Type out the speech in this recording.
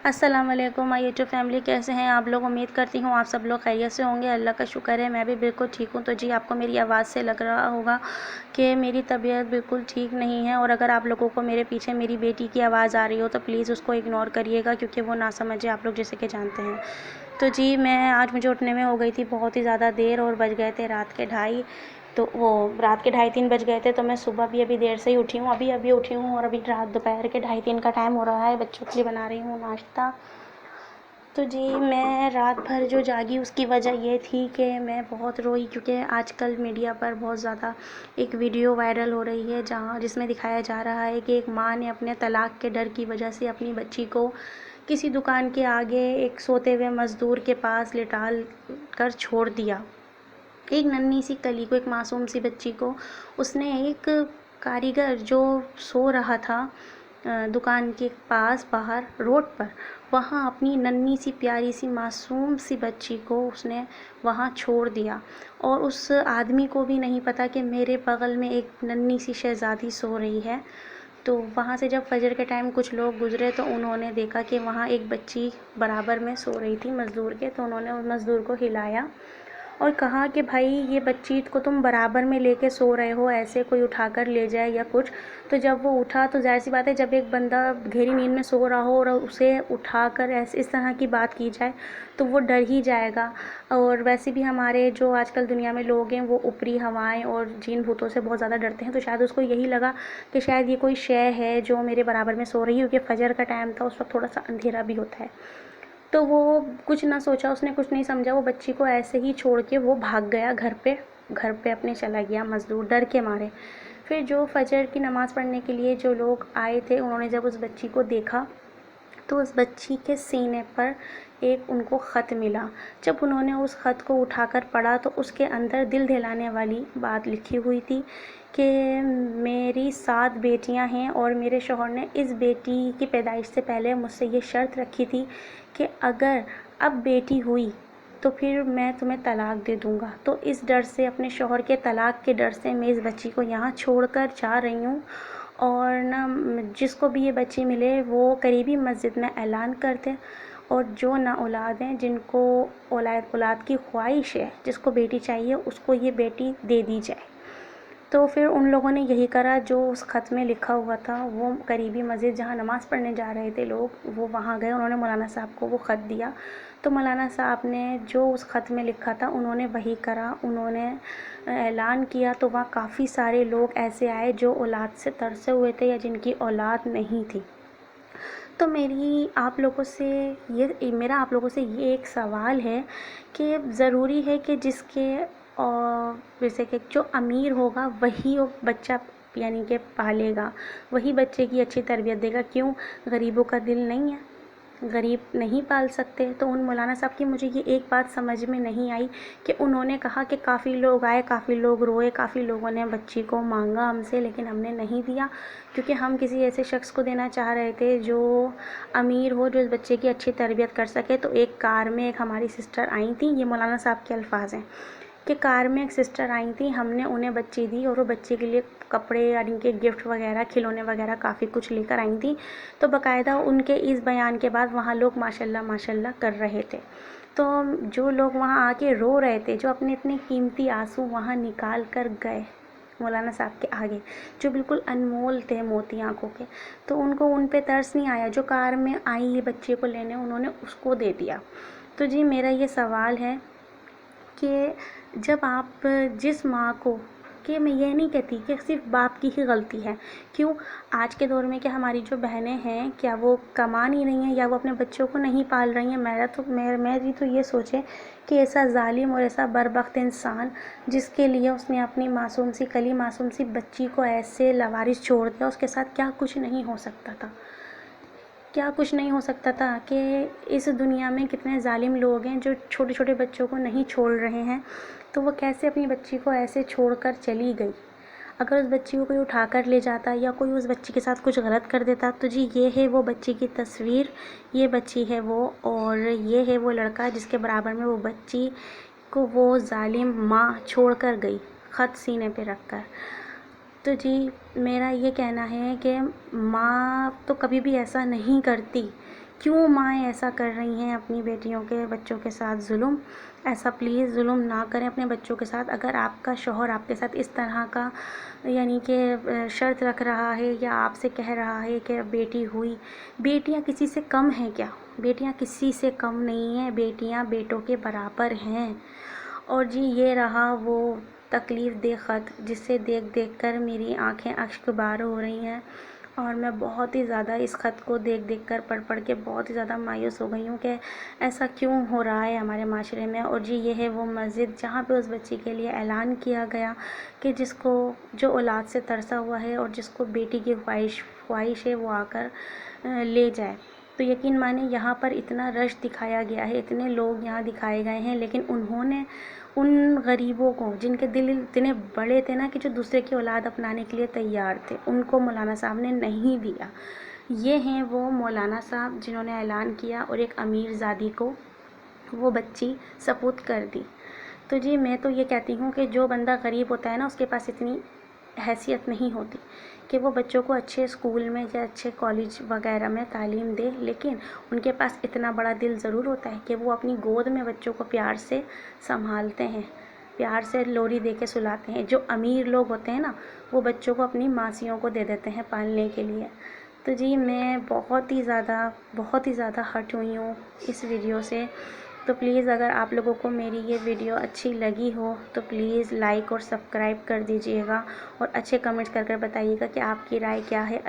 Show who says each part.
Speaker 1: السلام علیکم YouTube family, کیسے ہیں آپ لوگ؟ امید کرتی ہوں آپ سب لوگ خیریت سے ہوں گے۔ اللہ کا شکر ہے میں بھی بالکل ٹھیک ہوں۔ تو جی آپ کو میری آواز سے لگ رہا ہوگا کہ میری طبیعت بالکل ٹھیک نہیں ہے، اور اگر آپ لوگوں کو میرے پیچھے میری بیٹی کی آواز آ رہی ہو تو پلیز اس کو اگنور کریے گا، کیونکہ وہ ناسمجھ ہے آپ لوگ جیسے کہ جانتے ہیں۔ تو جی مجھے اٹھنے میں ہو گئی تھی بہت ہی زیادہ دیر، اور بج گئے تھے رات کے 2:30، تو وہ رات کے 2:30-3 بج گئے تھے۔ تو میں صبح بھی ابھی دیر سے ہی اٹھی ہوں، ابھی اٹھی ہوں، اور ابھی دوپہر کے 2:30-3 کا ٹائم ہو رہا ہے، بچوں کے لیے بنا رہی ہوں ناشتہ۔ تو جی میں رات بھر جو جاگی اس کی وجہ یہ تھی کہ میں بہت روئی، کیونکہ آج کل میڈیا پر بہت زیادہ ایک ویڈیو وائرل ہو رہی ہے جس میں دکھایا جا رہا ہے کہ ایک ماں نے اپنے طلاق کے ڈر کی وجہ سے اپنی بچی کو کسی دکان کے آگے ایک سوتے ہوئے مزدور کے پاس لٹا کر چھوڑ دیا۔ ایک ننھی سی کلی کو، ایک معصوم سی بچی کو اس نے ایک کاریگر جو سو رہا تھا دکان کے پاس باہر روڈ پر، وہاں اپنی ننھی سی پیاری سی معصوم سی بچی کو اس نے وہاں چھوڑ دیا، اور اس آدمی کو بھی نہیں پتا کہ میرے بغل میں ایک ننھی سی شہزادی سو رہی ہے۔ تو وہاں سے جب فجر کے ٹائم کچھ لوگ گزرے تو انہوں نے دیکھا کہ وہاں ایک بچی برابر میں سو رہی تھی مزدور کے، تو انہوں نے اس مزدور کو ہلایا اور کہا کہ بھائی یہ بچی کو تم برابر میں لے کے سو رہے ہو، ایسے کوئی اٹھا کر لے جائے یا کچھ۔ تو جب وہ اٹھا تو ظاہر سی بات ہے، جب ایک بندہ گہری نیند میں سو رہا ہو اور اسے اٹھا کر اس طرح کی بات کی جائے تو وہ ڈر ہی جائے گا۔ اور ویسے بھی ہمارے جو آج کل دنیا میں لوگ ہیں وہ اوپری ہوائیں اور جن بھوتوں سے بہت زیادہ ڈرتے ہیں، تو شاید اس کو یہی لگا کہ شاید یہ کوئی شے ہے جو میرے برابر میں سو رہی ہے، کیونکہ فجر کا ٹائم تھا، اس وقت تھوڑا سا اندھیرا بھی ہوتا ہے۔ تو وہ کچھ نہ سوچا، اس نے کچھ نہیں سمجھا، وہ بچی کو ایسے ہی چھوڑ کے وہ بھاگ گیا گھر پہ اپنے چلا گیا مزدور، ڈر کے مارے۔ پھر جو فجر کی نماز پڑھنے کے لیے جو لوگ آئے تھے، انہوں نے جب اس بچی کو دیکھا تو اس بچی کے سینے پر ایک ان کو خط ملا۔ جب انہوں نے اس خط کو اٹھا کر پڑھا تو اس کے اندر دل دہلانے والی بات لکھی ہوئی تھی کہ میری 7 بیٹیاں ہیں، اور میرے شوہر نے اس بیٹی کی پیدائش سے پہلے مجھ سے یہ شرط رکھی تھی کہ اگر اب بیٹی ہوئی تو پھر میں تمہیں طلاق دے دوں گا۔ تو اس ڈر سے، اپنے شوہر کے طلاق کے ڈر سے، میں اس بچی کو یہاں چھوڑ کر جا رہی ہوں، اور نہ جس کو بھی یہ بچی ملے وہ قریبی مسجد میں اعلان کر دے، اور جو نا اولاد ہیں، جن کو اولاد کی خواہش ہے، جس کو بیٹی چاہیے، اس کو یہ بیٹی دے دی جائے۔ تو پھر ان لوگوں نے یہی کرا جو اس خط میں لکھا ہوا تھا۔ وہ قریبی مسجد جہاں نماز پڑھنے جا رہے تھے لوگ، وہ وہاں گئے، انہوں نے مولانا صاحب کو وہ خط دیا، تو مولانا صاحب نے جو اس خط میں لکھا تھا انہوں نے وہی کرا، انہوں نے اعلان کیا۔ تو وہاں کافی سارے لوگ ایسے آئے جو اولاد سے ترسے ہوئے تھے یا جن کی اولاد نہیں تھی۔ تو میرا آپ لوگوں سے یہ ایک سوال ہے کہ ضروری ہے کہ جیسے کہ جو امیر ہوگا وہی وہ بچہ یعنی کہ پالے گا، وہی بچے کی اچھی تربیت دے گا؟ کیوں غریبوں کا دل نہیں ہے؟ غریب نہیں پال سکتے؟ تو ان مولانا صاحب کی مجھے یہ ایک بات سمجھ میں نہیں آئی کہ انہوں نے کہا کہ کافی لوگ آئے، کافی لوگ روئے، کافی لوگوں نے بچی کو مانگا ہم سے، لیکن ہم نے نہیں دیا، کیونکہ ہم کسی ایسے شخص کو دینا چاہ رہے تھے جو امیر ہو، جو اس بچے کی اچھی تربیت کر سکے۔ تو ایک کار میں ایک ہماری سسٹر آئی تھیں، یہ مولانا صاحب کے الفاظ ہیں کہ کار میں ایک سسٹر آئی تھیں، ہم نے انہیں بچی دی، اور وہ بچے کے لیے کپڑے یعنی کہ گفٹ وغیرہ، کھلونے وغیرہ کافی کچھ لے کر آئی تھیں۔ تو باقاعدہ ان کے اس بیان کے بعد وہاں لوگ ماشاءاللہ ماشاءاللہ کر رہے تھے۔ تو جو لوگ وہاں آ کے رو رہے تھے، جو اپنے اتنے قیمتی آنسو وہاں نکال کر گئے مولانا صاحب کے آگے، جو بالکل انمول تھے موتی آنکھوں کے، تو ان پہ ترس نہیں آیا؟ جو کار میں آئی یہ بچے کو لینے، انہوں نے اس کو دے دیا۔ تو جی میرا یہ سوال ہے کہ جب آپ جس ماں کو، کہ میں یہ نہیں کہتی کہ صرف باپ کی ہی غلطی ہے، کیوں آج کے دور میں کیا ہماری جو بہنیں ہیں کیا وہ کما نہیں رہی ہیں، یا وہ اپنے بچوں کو نہیں پال رہی ہیں؟ میری تو یہ سوچے کہ ایسا ظالم اور ایسا بربخت انسان جس کے لیے اس نے اپنی معصوم سی بچی کو ایسے لاوارث چھوڑ دیا، اس کے ساتھ کیا کچھ نہیں ہو سکتا تھا؟ کیا کچھ نہیں ہو سکتا تھا کہ اس دنیا میں کتنے ظالم لوگ ہیں جو چھوٹے چھوٹے بچوں کو نہیں چھوڑ رہے ہیں، تو وہ کیسے اپنی بچی کو ایسے چھوڑ کر چلی گئی؟ اگر اس بچی کو کوئی اٹھا کر لے جاتا یا کوئی اس بچی کے ساتھ کچھ غلط کر دیتا، تو جی یہ ہے وہ بچی کی تصویر، یہ بچی ہے وہ، اور یہ ہے وہ لڑکا جس کے برابر میں وہ بچی کو وہ ظالم ماں چھوڑ کر گئی، خط سینے پہ رکھ کر۔ تو جی میرا یہ کہنا ہے کہ ماں تو کبھی بھی ایسا نہیں کرتی کیوں مائیں ایسا کر رہی ہیں اپنی بیٹیوں کے بچوں کے ساتھ ظلم؟ ایسا پلیز ظلم نہ کریں اپنے بچوں کے ساتھ. اگر آپ کا شوہر آپ کے ساتھ اس طرح کا یعنی کہ شرط رکھ رہا ہے یا آپ سے کہہ رہا ہے کہ بیٹی ہوئی، بیٹیاں کسی سے کم ہیں کیا؟ بیٹیاں کسی سے کم نہیں ہیں، بیٹیاں بیٹوں کے برابر ہیں. اور جی یہ رہا وہ تکلیف دہ خط جس سے دیکھ دیکھ کر میری آنکھیں اشک بار ہو رہی ہیں، اور میں بہت ہی زیادہ اس خط کو دیکھ دیکھ کر پڑھ پڑھ کے بہت ہی زیادہ مایوس ہو گئی ہوں کہ ایسا کیوں ہو رہا ہے ہمارے معاشرے میں. اور جی یہ ہے وہ مسجد جہاں پہ اس بچی کے لیے اعلان کیا گیا کہ جس کو جو اولاد سے ترسا ہوا ہے اور جس کو بیٹی کی خواہش ہے وہ آ کر لے جائے. تو یقین مانیں یہاں پر اتنا رش دکھایا گیا ہے، اتنے لوگ یہاں دکھائے گئے ہیں، لیکن انہوں نے ان غریبوں کو جن کے دل اتنے بڑے تھے نا کہ جو دوسرے کی اولاد اپنانے کے لیے تیار تھے، ان کو مولانا صاحب نے نہیں دیا. یہ ہیں وہ مولانا صاحب جنہوں نے اعلان کیا اور ایک امیر زادی کو وہ بچی سپرد کر دی. تو جی میں تو یہ کہتی ہوں کہ جو بندہ غریب ہوتا ہے نا اس کے پاس اتنی حیثیت نہیں ہوتی کہ وہ بچوں کو اچھے اسکول میں یا اچھے کالج وغیرہ میں تعلیم دے، لیکن ان کے پاس اتنا بڑا دل ضرور ہوتا ہے کہ وہ اپنی گود میں بچوں کو پیار سے سنبھالتے ہیں، پیار سے لوری دے کے سلاتے ہیں. جو امیر لوگ ہوتے ہیں نا وہ بچوں کو اپنی ماسیوں کو دے دیتے ہیں پالنے کے لیے. تو جی میں بہت ہی زیادہ ہرٹ ہوئی ہوں اس ویڈیو سے. تو پلیز اگر آپ لوگوں کو میری یہ ویڈیو اچھی لگی ہو تو پلیز لائک اور سبسکرائب کر دیجیے گا، اور اچھے کمنٹس کر کر بتائیے گا کہ آپ کی رائے کیا ہے.